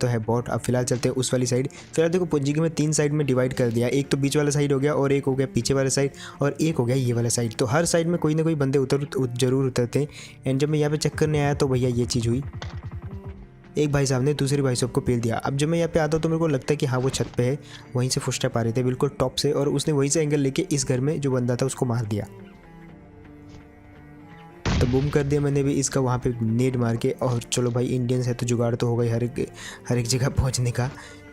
तो है बॉट। अब फिलहाल चलते हैं उस वाली साइड। फिलहाल देखो पुंजिकी में 3 साइड में डिवाइड कर दिया, एक तो बीच वाला साइड हो गया और एक हो गया पीछे वाला साइड और एक हो गया ये वाला साइड। तो हर साइड में कोई ना कोई बंदे जरूर उतरते हैं। एंड जब मैं यहाँ पे चेक करने आया तो भैया ये चीज़ हुई, एक भाई साहब ने दूसरे भाई साहब को पेल दिया। अब जब मैं यहाँ पे आता हूँ तो मेरे को लगता है कि हाँ वो छत पे है, वहीं से फुटस्टेप आ रहे थे बिल्कुल टॉप से, और उसने वहीं से एंगल लेके इस घर में जो बंदा था उसको मार दिया। तो बूम कर दिया मैंने भी इसका वहाँ पे नेड मार के। और चलो भाई इंडियंस है तो जुगाड़ तो हो गई हर एक जगह पहुँचने का।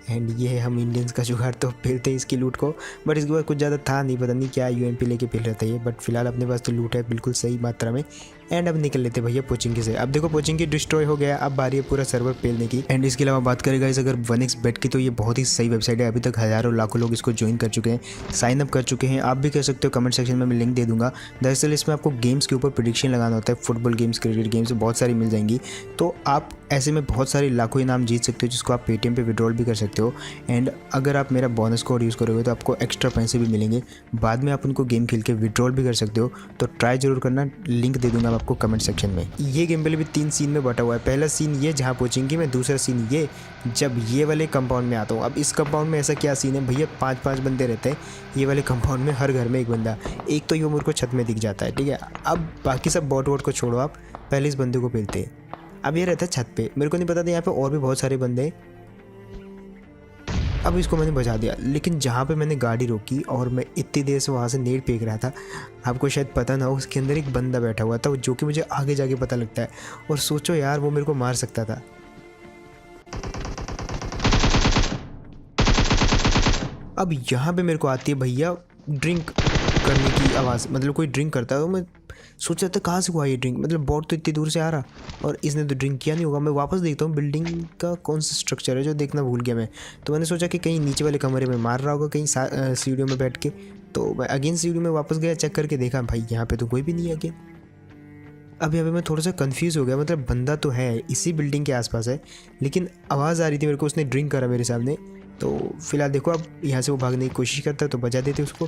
एंड ये है हम इंडियंस का जुगाड़, तो पेलते हैं इसकी लूट को। बट इसके बाद कुछ ज़्यादा था नहीं, पता नहीं क्या यूएमपी लेके पेल रहा था ये। बट फिलहाल अपने पास तो लूट है बिल्कुल सही मात्रा में। एंड अब निकल लेते भैया पोचिंकी से। अब देखो पोचिंकी डिस्ट्रॉय हो गया, अब बारी है पूरा सर्वर पेलने की। एंड इसके अलावा बात करेगा इस अगर 1x बेट की, तो ये बहुत ही सही वेबसाइट है। अभी तक हज़ारों लाखों लोग इसको ज्वाइन कर चुके हैं, साइन अप कर चुके हैं। आप भी कर सकते हो, कमेंट सेक्शन में मैं लिंक दे दूंगा। दरअसल इसमें आपको गेम्स के ऊपर प्रेडिक्शन लगाना होता है, फुटबॉल गेम्स, क्रिकेट गेम्स बहुत सारी मिल जाएंगी। तो आप ऐसे में बहुत सारे लाखों इनाम जीत सकते हो, जिसको आप पेटीएम पे विड्रॉल भी कर सकते हो। एंड अगर आप मेरा बोनस कोड यूज़ करोगे तो आपको एक्स्ट्रा पैसे भी मिलेंगे, बाद में आप उनको गेम खेल के विड्रॉल भी कर सकते हो। तो ट्राई जरूर करना, लिंक दे दूंगा आपको कमेंट सेक्शन में। ये गेम प्ले भी 3 सीन में बटा हुआ है। पहला सीन ये जहाँ पहुँचेंगे मैं, दूसरा सीन ये जब ये वाले कंपाउंड में आता हूँ। अब इस कंपाउंड में ऐसा क्या सीन है भैया, 5-5 बंदे रहते हैं ये वाले कंपाउंड में, हर घर में एक बंदा। एक तो ये मेरे को छत में दिख जाता है, ठीक है। अब बाकी सब बॉट वॉट को छोड़ो, आप पहले इस बंदे को पेलते हैं। अब ये रहता है छत पे, मेरे को नहीं पता था यहाँ पे और भी बहुत सारे बंदे हैं। अब इसको मैंने बचा दिया, लेकिन जहाँ पे मैंने गाड़ी रोकी और मैं इतनी देर से वहाँ से नेट फेंक रहा था, आपको शायद पता ना हो, उसके अंदर एक बंदा बैठा हुआ था जो कि मुझे आगे जाके पता लगता है। और सोचो यार वो मेरे को मार सकता था। अब यहाँ पे मेरे को आती है भैया ड्रिंक करने की आवाज़, मतलब कोई ड्रिंक करता है। तो मैं सोच रहा था कहाँ से हुआ ये ड्रिंक, मतलब बॉट तो इतनी दूर से आ रहा और इसने तो ड्रिंक किया नहीं होगा। मैं वापस देखता हूँ बिल्डिंग का कौन सा स्ट्रक्चर है, जो देखना भूल गया मैं। तो मैंने सोचा कि कहीं नीचे वाले कमरे में मार रहा होगा, कहीं सीढ़ियों में बैठ के। तो मैं अगेन सीढ़ियों में वापस गया, चेक करके देखा भाई यहाँ पे तो कोई भी नहीं है अगेन। अब यहाँ पे मैं थोड़ा सा कंफ्यूज हो गया, मतलब बंदा तो है इसी बिल्डिंग के आसपास है, लेकिन आवाज़ आ रही थी मेरे को, उसने ड्रिंक करा मेरे सामने। तो फिलहाल देखो अब यहाँ से वो भागने की कोशिश करता है तो बचा देते उसको।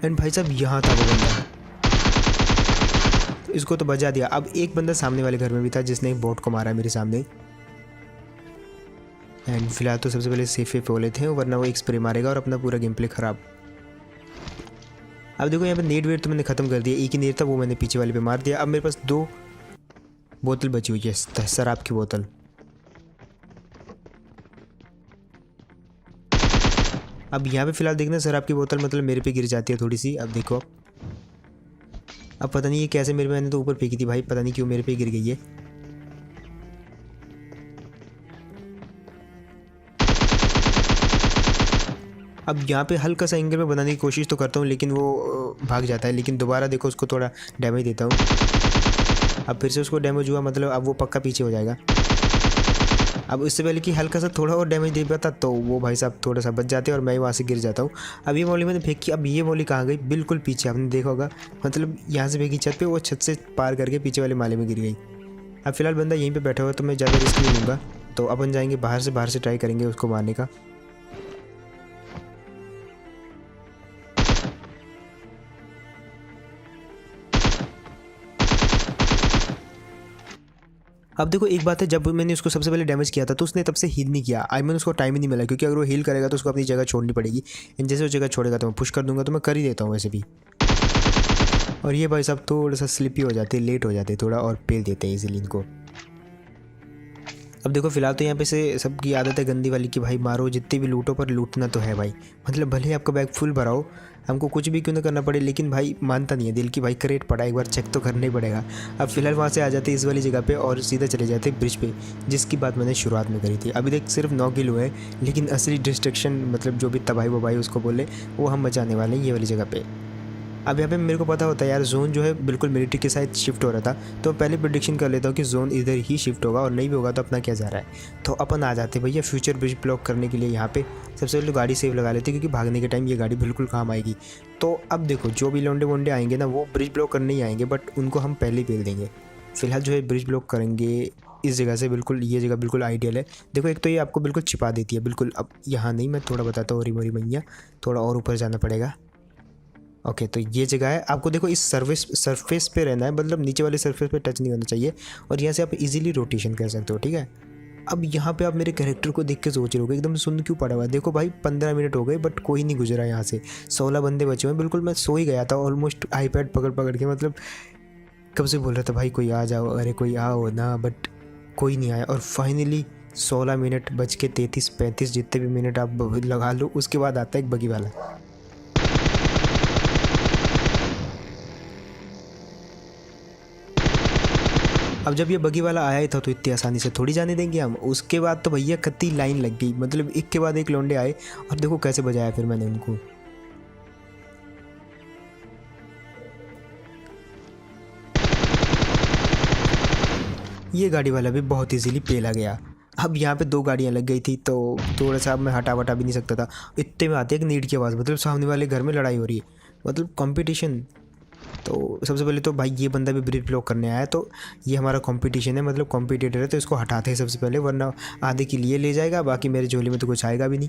एंड भाई साहब यहाँ था वो बंदा, तो इसको तो बचा दिया। अब एक बंदा सामने वाले घर में भी था जिसने एक बॉट को मारा मेरे सामने। एंड फिलहाल तो सबसे पहले सेफ हो लेते हैं, वरना वो एक स्प्रे मारेगा और अपना पूरा गेम प्ले खराब। अब देखो यहाँ पे नेट वेट तो मैंने ख़त्म कर दिया, एक ही नेट था वो मैंने पीछे वाले पे मार दिया। अब मेरे पास 2 बोतल बची हुई है, शराब की बोतल। अब यहाँ पे फिलहाल देखना शराब की बोतल मतलब मेरे पे गिर जाती है थोड़ी सी। अब देखो अब पता नहीं ये कैसे मैंने तो ऊपर फेंकी थी भाई, पता नहीं क्यों मेरे पे गिर गई है। अब यहाँ पे हल्का सा एंगल में बनाने की कोशिश तो करता हूँ, लेकिन वो भाग जाता है। लेकिन दोबारा देखो उसको थोड़ा डैमेज देता हूँ। अब फिर से उसको डैमेज हुआ, मतलब अब वो पक्का पीछे हो जाएगा। अब इससे पहले कि हल्का सा थोड़ा और डैमेज दे पाता तो वो भाई साहब थोड़ा सा बच जाते और मैं वहाँ से गिर जाता हूँ। अब ये मौली मैंने फेंकी, अब ये मौली कहाँ गई, बिल्कुल पीछे, आपने देखा होगा, मतलब यहाँ से फेंकी छत पे, वो छत से पार करके पीछे वाले माले में गिर गई। अब फिलहाल बंदा यहीं पे बैठा हुआ तो मैं ज़्यादा रिस्क नहीं लूँगा। तो अपन जाएंगे बाहर से ट्राई करेंगे उसको मारने का। अब देखो एक बात है, जब मैंने उसको सबसे पहले डैमेज किया था तो उसने तब से हील नहीं किया। आई मीन उसको टाइम ही नहीं मिला, क्योंकि अगर वो हील करेगा तो उसको अपनी जगह छोड़नी पड़ेगी। एंड जैसे वो जगह छोड़ेगा तो मैं पुश कर दूंगा, तो मैं कर ही देता हूँ वैसे भी। और ये भाई साहब थोड़ा सा स्लिपी हो जाते हैं, लेट हो जाते हैं थोड़ा, और पेल देते हैं इजीली इनको। अब देखो फिलहाल तो यहाँ पे से सबकी आदत है गंदी वाली कि भाई मारो जितनी भी लूटो, पर लूटना तो है भाई। मतलब भले ही आपका बैग फुल भरा हो, हमको कुछ भी क्यों ना करना पड़े, लेकिन भाई मानता नहीं है दिल की, भाई क्रेट पड़ा एक बार चेक तो करना ही पड़ेगा। अब फिलहाल वहाँ से आ जाते इस वाली जगह पे और सीधा चले जाते ब्रिज पे, जिसकी बात मैंने शुरुआत में करी थी। अभी तक सिर्फ 9 किल हुए हैं, लेकिन असली डिस्ट्रक्शन मतलब जो भी तबाही वबाही उसको बोले, वो हम मचाने वाले हैं ये वाली जगह पे। अब यहाँ पे मेरे को पता होता है यार जोन जो है बिल्कुल मिलिट्री के साथ शिफ्ट हो रहा था, तो पहले प्रेडिक्शन कर लेता हूँ कि जोन इधर ही शिफ्ट होगा, और नहीं भी होगा तो अपना क्या जा रहा है। तो अपन आ जाते भैया फ्यूचर ब्रिज ब्लॉक करने के लिए। यहाँ पे सबसे पहले तो गाड़ी सेव लगा लेते, क्योंकि भागने के टाइम ये गाड़ी बिल्कुल काम आएगी। तो अब देखो जो भी लौंडे वोंडे आएंगे ना, वो ब्रिज ब्लॉक करने ही आएंगे, बट उनको हम पहले ही पेल देंगे। फिलहाल जो है ब्रिज ब्लॉक करेंगे इस जगह से, बिल्कुल ये जगह बिल्कुल आइडियल है। देखो एक तो ये आपको बिल्कुल छिपा देती है बिल्कुल। अब यहाँ नहीं, मैं थोड़ा बताता हूँ, रिमोरी मैया थोड़ा और ऊपर जाना पड़ेगा। ओके, तो ये जगह है। आपको देखो इस सरफेस पे रहना है, मतलब नीचे वाले सरफेस पे टच नहीं होना चाहिए, और यहाँ से आप इजीली रोटेशन कर सकते हो, ठीक है। अब यहाँ पे आप मेरे कैरेक्टर को देख के सोच रहे हो एकदम सुन क्यों पड़ा हुआ है। देखो भाई 15 मिनट हो गए बट कोई नहीं गुजरा यहाँ से, 16 बंदे बचे हुए हैं। बिल्कुल मैं सो ही गया था ऑलमोस्ट, आईपैड पकड़ पकड़ के, मतलब कब से बोल रहा था भाई कोई आ जाओ, अरे कोई आओ ना, बट कोई नहीं आया। और फाइनली 16 मिनट बज के 33-35 जितने भी मिनट आप लगा लो, उसके बाद आता है एक बगी वाला। अब जब ये बगी वाला आया ही था तो इतनी आसानी से थोड़ी जाने देंगे हम। उसके बाद तो भैया कत्ती लाइन लग गई, मतलब एक के बाद एक लौंडे आए, और देखो कैसे बजाया फिर मैंने उनको। ये गाड़ी वाला भी बहुत इजीली पेला गया। अब यहाँ पे 2 गाड़ियाँ लग गई थी तो थोड़ा सा अब मैं हटा वटा भी नहीं सकता था। इतने में आती है एक नीड की आवाज़, मतलब सामने वाले घर में लड़ाई हो रही है, मतलब कंपटीशन। तो सबसे पहले तो भाई ये बंदा भी ब्रिज ब्लॉक करने आया, तो ये हमारा कंपटीशन है, मतलब कॉम्पिटिटर है, तो इसको हटाते हैं सबसे पहले, वरना आधे के लिए ले जाएगा, बाकी मेरे झोली में तो कुछ आएगा भी नहीं।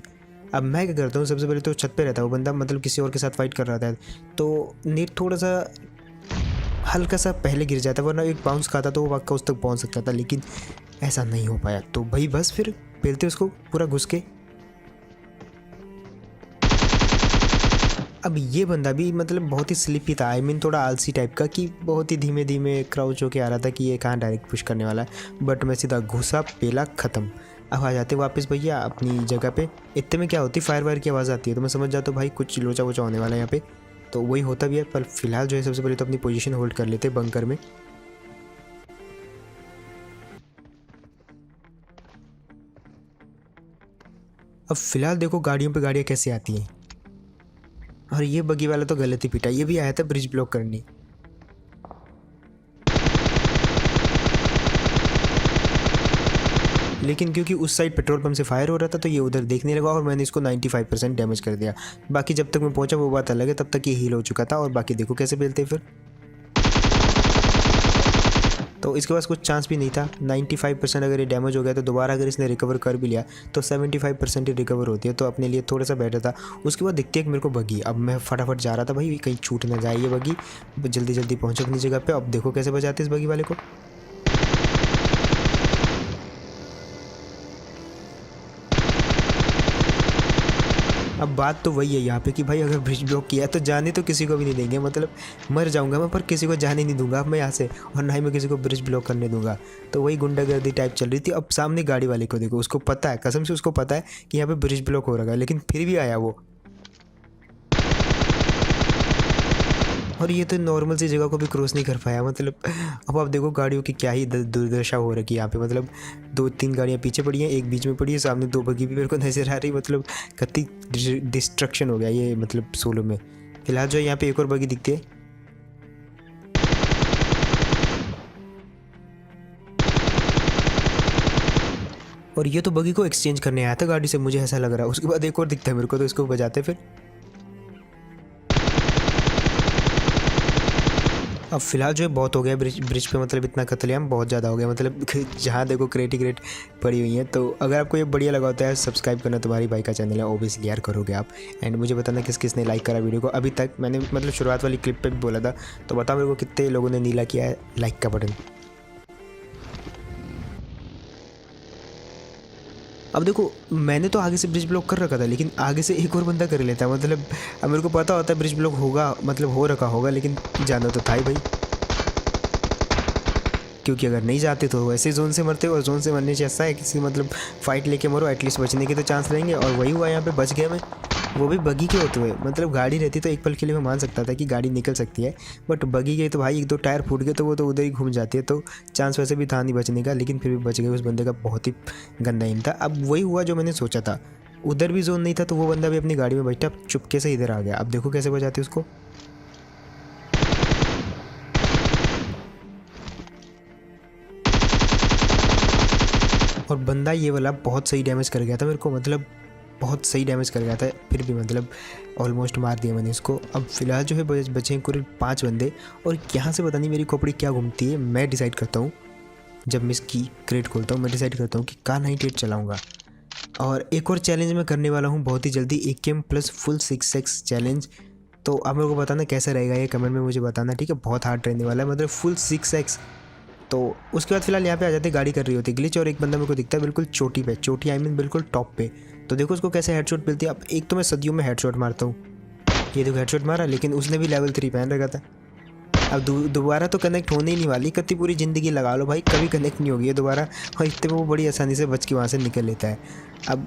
अब मैं क्या करता हूँ, सबसे पहले तो छत पे रहता है वो बंदा, मतलब किसी और के साथ फाइट कर रहा था, तो नेट थोड़ा सा हल्का सा पहले गिर जाता, वरना एक बाउंस खाता तो वो वाक़ उस तक पहुँच सकता था, लेकिन ऐसा नहीं हो पाया। तो भाई बस फिर पेलते उसको पूरा घुस के। अब ये बंदा भी मतलब बहुत ही स्लिपी था, आई मीन थोड़ा आलसी टाइप का, कि बहुत ही धीमे धीमे क्राउच होके आ रहा था कि ये कहाँ डायरेक्ट पुश करने वाला है, बट मैं सीधा घुसा, पेला, ख़त्म। अब आ जाते वापस भैया अपनी जगह पे। इतने में क्या होती, फायर वायर की आवाज़ आती है, तो मैं समझ जाता हूँ भाई कुछ लोचा वोचा होने वाला है यहाँ पे, तो वही होता भी है। पर फिलहाल जो है सबसे पहले तो अपनी पोजीशन होल्ड कर लेते बंकर में। अब फिलहाल देखो गाड़ियों पे गाड़ियाँ कैसे आती हैं, और ये बगी वाला तो गलत ही पिटा, ये भी आया था ब्रिज ब्लॉक करने। लेकिन क्योंकि उस साइड पेट्रोल पंप से फायर हो रहा था तो ये उधर देखने लगा, और मैंने इसको 95% डैमेज कर दिया। बाकी जब तक मैं पहुंचा वो बात अलग है, तब तक ये हील हो चुका था, और बाकी देखो कैसे बेलते फिर। तो इसके पास कुछ चांस भी नहीं था। 95% अगर ये डैमेज हो गया तो दोबारा अगर इसने रिकवर कर भी लिया तो 75% ही रिकवर होती है, तो अपने लिए थोड़ा सा बेटर था। उसके बाद दिखती है कि मेरे को बगी, अब मैं फटाफट जा रहा था भाई कहीं छूट ना जाए ये बगी, जल्दी जल्दी पहुँचो अपनी जगह पे। अब देखो कैसे बजाते इस बगी वाले को। अब बात तो वही है यहाँ पे कि भाई अगर ब्रिज ब्लॉक किया है तो जाने तो किसी को भी नहीं देंगे, मतलब मर जाऊंगा मैं पर किसी को जाने नहीं दूंगा अब मैं यहाँ से, और ना ही मैं किसी को ब्रिज ब्लॉक करने दूंगा। तो वही गुंडागर्दी टाइप चल रही थी। अब सामने गाड़ी वाले को देखो, उसको पता है, कसम से उसको पता है कि यहाँ पे ब्रिज ब्लॉक हो रहा है, लेकिन फिर भी आया वो। और ये तो नॉर्मल सी जगह को भी क्रॉस नहीं कर पाया, मतलब अब आप देखो गाड़ियों की क्या ही दुर्दशा हो रखी है यहाँ पे, मतलब 2-3 गाड़ियाँ पीछे पड़ी हैं, एक बीच में पड़ी है, सामने 2 बगी भी मेरे को नजर आ रही, मतलब कतई डिस्ट्रक्शन हो गया ये, मतलब सोलो में। फिलहाल जो है यहाँ पे एक और बगी दिखती है। और ये तो बगी को एक्सचेंज करने आया था गाड़ी से, मुझे ऐसा लग रहा है। उसके बाद एक और दिखता है मेरे को, तो इसको बजाते फिर। अब फिलहाल जो है बहुत हो गया ब्रिज पे, मतलब इतना कत्लेआम बहुत ज़्यादा हो गया, मतलब जहाँ देखो क्रेट ही क्रेट पड़ी हुई हैं। तो अगर आपको ये बढ़िया लगा होता है सब्सक्राइब करना, तुम्हारी भाई का चैनल है ओबियसली यार करोगे आप। एंड मुझे बताना किस किस ने लाइक करा वीडियो को अभी तक। मैंने मतलब शुरुआत वाली क्लिप पे भी बोला था, तो बताओ मेरे को कितने लोगों ने नीला किया है लाइक का बटन। अब देखो मैंने तो आगे से ब्रिज ब्लॉक कर रखा था, लेकिन आगे से एक और बंदा कर लेता, मतलब अब मेरे को पता होता है ब्रिज ब्लॉक होगा, मतलब हो रखा होगा, लेकिन जाना तो था ही भाई, क्योंकि अगर नहीं जाते तो वैसे जोन से मरते हो, और जोन से मरने से ऐसा है किसी मतलब फाइट लेके मरो, एटलीस्ट बचने के तो चांस रहेंगे। और वही हुआ यहाँ पे, बच गया मैं, वो भी बगी के होते हुए। मतलब गाड़ी रहती तो एक पल के लिए मैं मान सकता था कि गाड़ी निकल सकती है, बट बगी के तो भाई 1-2 टायर फूट गए तो वो तो उधर ही घूम जाती है, तो चांस वैसे भी था नहीं बचने का, लेकिन फिर भी बच गए। उस बंदे का बहुत ही गंदा एम था। अब वही हुआ जो मैंने सोचा था, उधर भी जोन नहीं था, तो वो बंदा भी अपनी गाड़ी में बैठा चुपके से इधर आ गया। अब देखो कैसे बचाते उसको। और बंदा ये वाला बहुत सही डैमेज कर गया था मेरे को, मतलब बहुत सही डैमेज कर गया था, फिर भी मतलब ऑलमोस्ट मार दिया मैंने इसको। अब फिलहाल जो है बचे हैं कुल 5 बंदे, और यहाँ से पता नहीं मेरी खोपड़ी क्या घूमती है। मैं डिसाइड करता हूँ जब मैं इसकी क्रेट खोलता हूँ, मैं डिसाइड करता हूँ कि कार 98 चलाऊँगा। और एक और चैलेंज मैं करने वाला हूँ बहुत ही जल्दी, AKM plus full 6x challenge. तो आप मेरे को बताना कैसा रहेगा ये, कमेंट में मुझे बताना, ठीक है। बहुत हार्ड रहने वाला है, मतलब फुल 6x। तो उसके बाद फिलहाल यहाँ पे आ जाते, गाड़ी कर रही होती ग्लिच, और एक बंदा मेरे को दिखता है बिल्कुल चोटी पे, चोटी आई मीन बिल्कुल टॉप पे। तो देखो उसको कैसे हेडशॉट मिलती है। अब एक तो मैं सदियों में हेडशॉट मारता हूँ, ये देखो हेडशॉट मारा, लेकिन उसने भी लेवल 3 पहन रखा था। अब दोबारा तो कनेक्ट होने ही नहीं वाली, कितनी पूरी ज़िंदगी लगा लो भाई, कभी कनेक्ट नहीं होगी ये दोबारा, और इतने वो बड़ी आसानी से बच के वहाँ से निकल लेता है। अब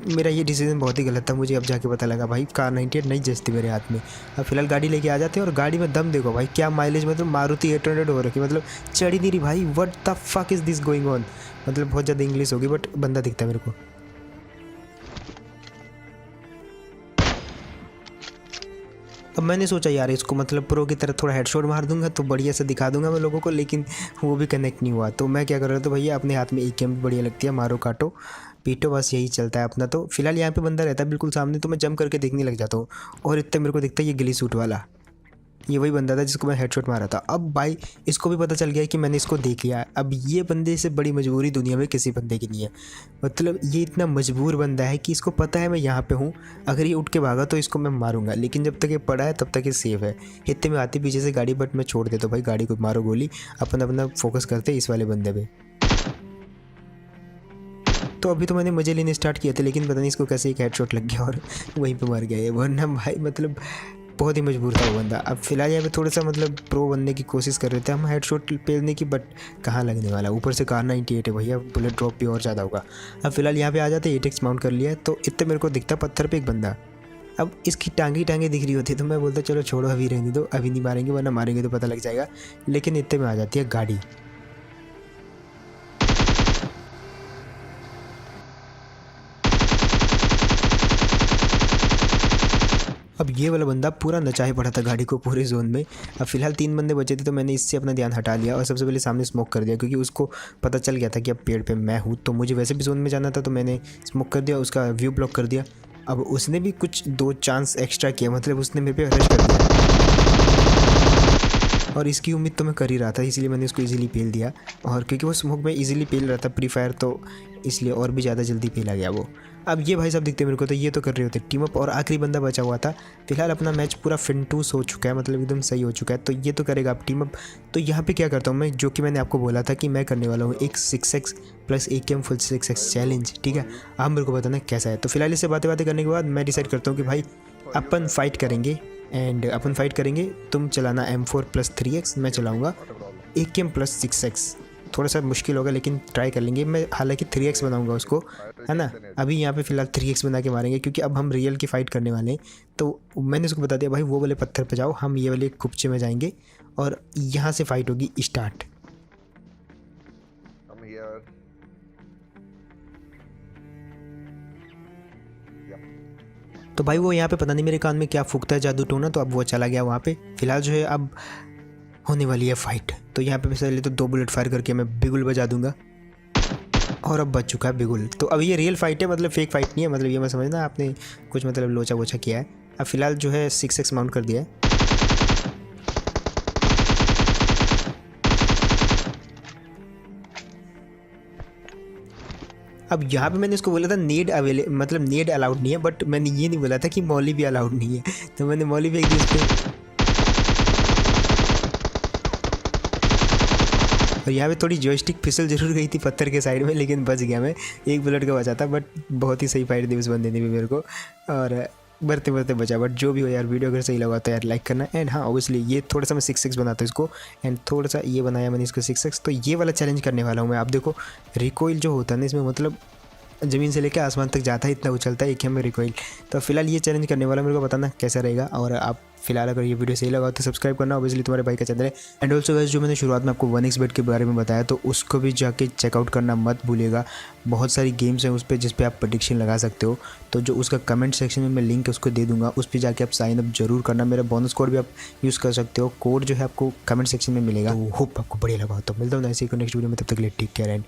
मेरा ये डिसीजन बहुत ही गलत था, मुझे अब जाके पता लगा भाई कार 98 नहीं जचती मेरे हाथ में। अब फिलहाल गाड़ी लेके आ जाते हैं, और गाड़ी में दम देखो भाई, क्या माइलेज, मतलब मारुति 800 हो रखी, मतलब चढ़ ही नहीं रही भाई। What the fuck is this going on. मतलब बहुत ज़्यादा इंग्लिश होगी, बट बंदा दिखता है मेरे को। अब मैंने सोचा यार इसको मतलब प्रो की तरह थोड़ा हेडशॉट मार दूंगा तो बढ़िया से दिखा दूंगा मैं लोगों को, लेकिन वो भी कनेक्ट नहीं हुआ। तो मैं क्या कर रहा था भैया, अपने हाथ में AKM भी बढ़िया लगती है, मारो काटो पीटो, बस यही चलता है अपना। तो फिलहाल यहाँ पे बंदा रहता है बिल्कुल सामने, तो मैं जंप करके देखने लग जाता हूँ, और इतने मेरे को दिखता है ये गिली सूट वाला, ये वही बंदा था जिसको मैं हेडशॉट मारा था। अब भाई इसको भी पता चल गया कि मैंने इसको देख लिया। अब ये बंदे से बड़ी मजबूरी दुनिया में किसी बंदे की नहीं है, मतलब ये इतना मजबूर बंदा है कि इसको पता है मैं यहाँ पे हूँ, अगर ये उठ के भागा तो इसको मैं मारूंगा, लेकिन जब तक ये पड़ा है तब तक ये सेफ है। इतने में आती पीछे से गाड़ी, बट मैं छोड़ देता हूँ भाई, गाड़ी को मारो गोली, अपन अपना फोकस करते इस वाले बंदे पे। तो अभी तो मैंने मजे लेने स्टार्ट किए थे, लेकिन पता नहीं इसको कैसे एक हेडशॉट लग गया और वहीं पे मर गया ये, वरना भाई मतलब बहुत ही मजबूर था वो बंदा। अब फिलहाल यहाँ पे थोड़ा सा मतलब प्रो बनने की कोशिश कर रहे थे हम हेडशॉट पेलने की, बट कहाँ लगने वाला, ऊपर से कार 98 है भैया, बुलेट ड्रॉप भी और ज़्यादा होगा। अब फिलहाल यहाँ पे आ जाते, 8x माउंट कर लिया है, तो इतने मेरे को दिखता पत्थर पे एक बंदा। अब इसकी टांगी दिख रही होती तो मैं बोलता चलो छोड़ो अभी रहने दो, अभी नहीं मारेंगे, वरना मारेंगे तो पता लग जाएगा। लेकिन इतने में आ जाती है गाड़ी। अब ये वाला बंदा पूरा नचाए पड़ा था गाड़ी को पूरे जोन में। अब फिलहाल 3 बंदे बचे थे, तो मैंने इससे अपना ध्यान हटा लिया और सबसे पहले सामने स्मोक कर दिया, क्योंकि उसको पता चल गया था कि अब पेड़ पे मैं हूँ, तो मुझे वैसे भी जोन में जाना था, तो मैंने स्मोक कर दिया, उसका व्यू ब्लॉक कर दिया। अब उसने भी कुछ 2 चांस एक्स्ट्रा किया, मतलब उसने मेरे पे रश कर दिया, और इसकी उम्मीद तो मैं कर ही रहा था, इसलिए मैंने उसको इजीली पेल दिया। और क्योंकि वो स्मोक में इजीली पेल रहा था प्री फायर, तो इसलिए और भी ज़्यादा जल्दी पेला गया वो। अब ये भाई साहब दिखते मेरे को, तो ये तो कर रहे होते टीम अप, और आखिरी बंदा बचा हुआ था। फिलहाल अपना मैच पूरा फिनटूस हो चुका है, मतलब एकदम सही हो चुका है, तो ये तो करेगा अब टीम अप। तो यहाँ पे क्या करता हूँ मैं, जो कि मैंने आपको बोला था कि मैं करने वाला हूँ एक 6x plus AKM full 6x challenge, ठीक है। आप मेरे को बताना कैसा है। तो फिलहाल इससे बातें करने के बाद मैं डिसाइड करता हूँ कि भाई अपन फाइट करेंगे, एंड अपन फाइट करेंगे, तुम चलाना M4 प्लस 3x, मैं चलाऊँगा AKM प्लस 6x। थोड़ा सा मुश्किल होगा लेकिन ट्राई कर लेंगे। मैं हालांकि 3x बनाऊंगा उसको, है ना। अभी यहाँ पे फिलहाल 3x बना के मारेंगे, क्योंकि अब हम रियल की फ़ाइट करने वाले हैं। तो मैंने उसको बता दिया भाई वो वाले पत्थर पे जाओ, हम ये वाले कुपचे में जाएंगे, और यहाँ से फ़ाइट होगी स्टार्ट। तो भाई वो यहाँ पे पता नहीं मेरे कान में क्या फूकता है जादू टोना, तो अब वो चला गया वहाँ पे। फिलहाल जो है अब होने वाली है फाइट। तो यहाँ पे पहले तो 2 बुलेट फायर करके मैं बिगुल बजा दूंगा, और अब बच चुका है बिगुल। तो अब ये रियल फाइट है, मतलब फेक फाइट नहीं है, मतलब ये मैं समझना आपने कुछ मतलब लोचा वोचा किया है। अब फिलहाल जो है 6x माउंट कर दिया है। अब यहाँ पे मैंने इसको बोला था नेड मतलब नेड अलाउड नहीं है, बट मैंने ये नहीं बोला था कि मौली भी अलाउड नहीं है, तो मैंने मौली फेंक दी उस पर। और यहाँ पे थोड़ी जॉयस्टिक फिसल जरूर गई थी पत्थर के साइड में, लेकिन बच गया मैं, 1 बुलेट का बचा था, बट बहुत ही सही फाइट दी उस बंदे ने भी मेरे को, और बढ़ते बढ़ते बचा। बट जो भी हो यार, वीडियो अगर सही लगा तो यार लाइक करना। एंड हाँ ऑब्वियसली ये थोड़ा सा मैं 6x बनाता हूँ इसको, एंड थोड़ा सा ये बनाया मैंने इसको 6x। तो ये वाला चैलेंज करने वाला हूँ मैं। आप देखो रिकॉइल जो होता है ना इसमें, मतलब ज़मीन से लेकर आसमान तक जाता है, इतना उछलता है AKM में रिकॉइल। तो फिलहाल ये चैलेंज करने वाला, मेरे को बताना कैसा रहेगा। और आप फिलहाल अगर ये वीडियो सही लगा तो सब्सक्राइब करना, ऑब्वियसली तुम्हारे भाई का चैनल है। एंड ऑल्सो गाइस जो मैंने शुरुआत में आपको 1xbet के बारे में बताया, तो उसको भी जाके चेकआउट करना मत भूलिएगा। बहुत सारी गेम्स हैं उस पर जिस पे आप प्रेडिक्शन लगा सकते हो, तो जो उसका कमेंट सेक्शन में मैं लिंक उसको दे दूंगा, उस पर जाके आप साइन अप जरूर करना। मेरा बोनस कोड भी आप यूज़ कर सकते हो, कोड जो है आपको कमेंट सेक्शन में मिलेगा। तो होप आपको बढ़िया लगा हो। तो मिलता हूँ ऐसे ही नेक्स्ट वीडियो में, तब तक के लिए टेक केयर एंड